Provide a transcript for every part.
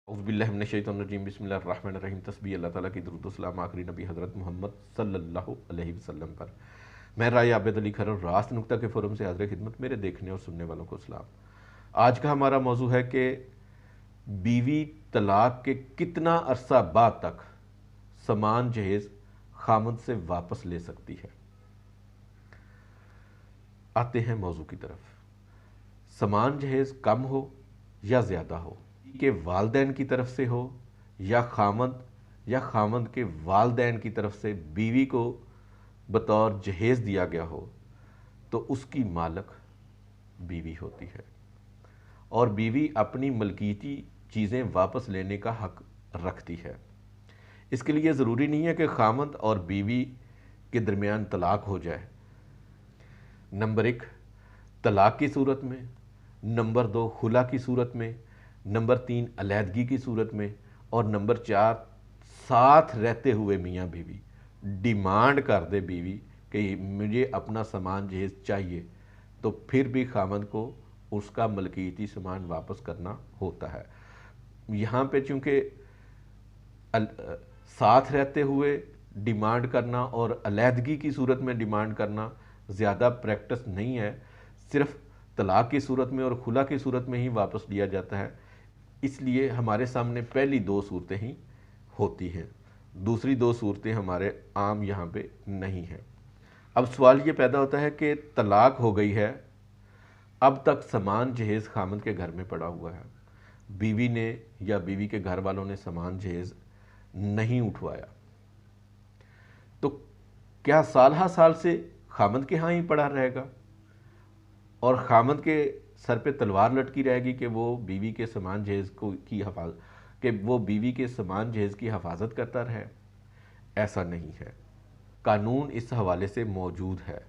اعوذ باللہ من الشیطان الرجیم بسم اللہ الرحمن الرحیم تسبیح اللہ تعالیٰ کی درود و سلام آخری نبی حضرت محمد صلی اللہ علیہ وسلم پر۔ میں رائی عابد علی کھر اور راست نکتہ کے فورم سے حاضر خدمت میرے دیکھنے اور سننے والوں کو سلام۔ آج کا ہمارا موضوع ہے کہ بیوی طلاق کے کتنا عرصہ بعد تک سامان جہیز خامند سے واپس لے سکتی ہے۔ آتے ہیں موضوع کی طرف۔ سامان جہیز کم ہو یا زیادہ ہو، کہ والدین کی طرف سے ہو یا خامند کے والدین کی طرف سے بیوی کو بطور جہیز دیا گیا ہو، تو اس کی مالک بیوی ہوتی ہے اور بیوی اپنی ملکیتی چیزیں واپس لینے کا حق رکھتی ہے۔ اس کے لیے ضروری نہیں ہے کہ خامند اور بیوی کے درمیان طلاق ہو جائے۔ نمبر 1 طلاق کی صورت میں، نمبر 2 خلا کی صورت میں، نمبر 3 علیحدگی کی صورت میں، اور نمبر 4 ساتھ رہتے ہوئے میاں بیوی ڈیمانڈ کر دے بیوی کہ مجھے اپنا سامان جہیز چاہیے، تو پھر بھی خامند کو اس کا ملکیتی سامان واپس کرنا ہوتا ہے۔ یہاں پہ چونکہ ساتھ رہتے ہوئے ڈیمانڈ کرنا اور علیحدگی کی صورت میں ڈیمانڈ کرنا زیادہ پریکٹس نہیں ہے، صرف طلاق کی صورت میں اور خلا کی صورت میں ہی واپس لیا جاتا ہے، اس لیے ہمارے سامنے پہلی 2 صورتیں ہی ہوتی ہیں، دوسری 2 صورتیں ہمارے عام یہاں پہ نہیں ہیں۔ اب سوال یہ پیدا ہوتا ہے کہ طلاق ہو گئی ہے، اب تک سامان جہیز خامند کے گھر میں پڑا ہوا ہے، بیوی نے یا بیوی کے گھر والوں نے سامان جہیز نہیں اٹھوایا، تو کیا سال ہا سال سے خامند کے ہاں ہی پڑا رہے گا اور خامند کے سر پہ تلوار لٹکی رہے گی کہ وہ بیوی کے سامان جہیز کی حفاظت کرتا رہے؟ ایسا نہیں ہے۔ قانون اس حوالے سے موجود ہے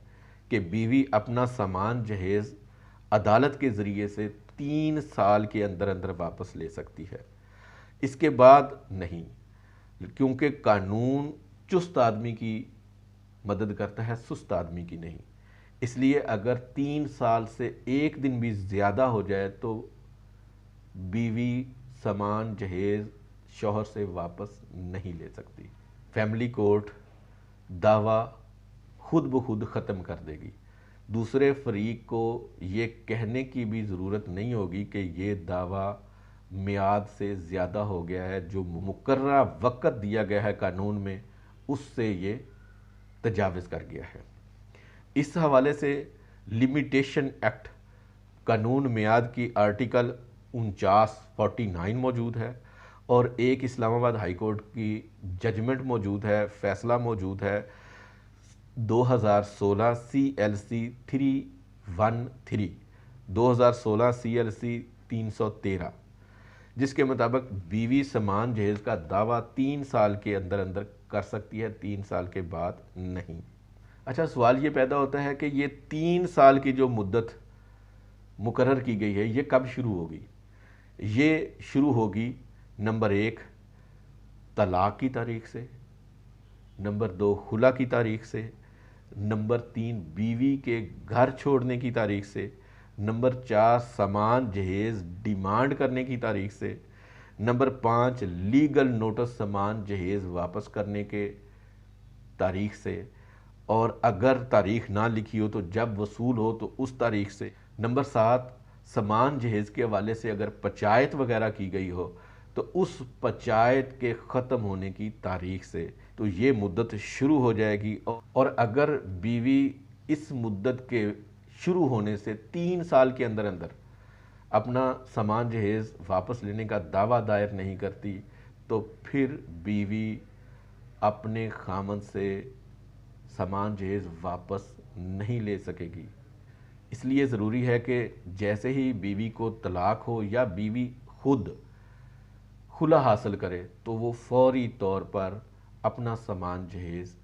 کہ بیوی اپنا سامان جہیز عدالت کے ذریعے سے 3 سال کے اندر اندر واپس لے سکتی ہے، اس کے بعد نہیں، کیونکہ قانون چست آدمی کی مدد کرتا ہے، سست آدمی کی نہیں۔ اس لیے اگر 3 سال سے 1 دن بھی زیادہ ہو جائے تو بیوی سامان جہیز شوہر سے واپس نہیں لے سکتی۔ فیملی کورٹ دعویٰ خود بخود ختم کر دے گی، دوسرے فریق کو یہ کہنے کی بھی ضرورت نہیں ہوگی کہ یہ دعویٰ میعاد سے زیادہ ہو گیا ہے، جو مقررہ وقت دیا گیا ہے قانون میں اس سے یہ تجاوز کر گیا ہے۔ اس حوالے سے لمیٹیشن ایکٹ قانون میعاد کی آرٹیکل 49 موجود ہے، اور ایک اسلام آباد ہائی کورٹ کی ججمنٹ موجود ہے، فیصلہ موجود ہے 2016 CLC 313 2016 CLC 313، جس کے مطابق بیوی سامان جہیز کا دعویٰ 3 سال کے اندر اندر کر سکتی ہے، 3 سال کے بعد نہیں۔ اچھا، سوال یہ پیدا ہوتا ہے کہ یہ 3 سال کی جو مدت مقرر کی گئی ہے یہ کب شروع ہوگی؟ یہ شروع ہوگی نمبر 1 طلاق کی تاریخ سے، نمبر 2 خلا کی تاریخ سے، نمبر 3 بیوی کے گھر چھوڑنے کی تاریخ سے، نمبر 4 سامان جہیز ڈیمانڈ کرنے کی تاریخ سے، نمبر 5 لیگل نوٹس سامان جہیز واپس کرنے کے تاریخ سے، اور اگر تاریخ نہ لکھی ہو تو جب وصول ہو تو اس تاریخ سے، نمبر 7 سامان جہیز کے حوالے سے اگر پچایت وغیرہ کی گئی ہو تو اس پچایت کے ختم ہونے کی تاریخ سے، تو یہ مدت شروع ہو جائے گی، اور اگر بیوی اس مدت کے شروع ہونے سے 3 سال کے اندر اندر اپنا سامان جہیز واپس لینے کا دعویٰ دائر نہیں کرتی تو پھر بیوی اپنے خامند سے سامان جہیز واپس نہیں لے سکے گی۔ اس لیے ضروری ہے کہ جیسے ہی بیوی کو طلاق ہو یا بیوی خود خلا حاصل کرے تو وہ فوری طور پر اپنا سامان جہیز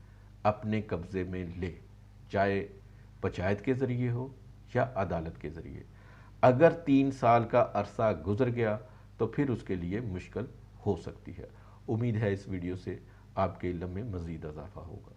اپنے قبضے میں لے، چاہے پنچایت کے ذریعے ہو یا عدالت کے ذریعے۔ اگر 3 سال کا عرصہ گزر گیا تو پھر اس کے لیے مشکل ہو سکتی ہے۔ امید ہے اس ویڈیو سے آپ کے علم میں مزید اضافہ ہوگا۔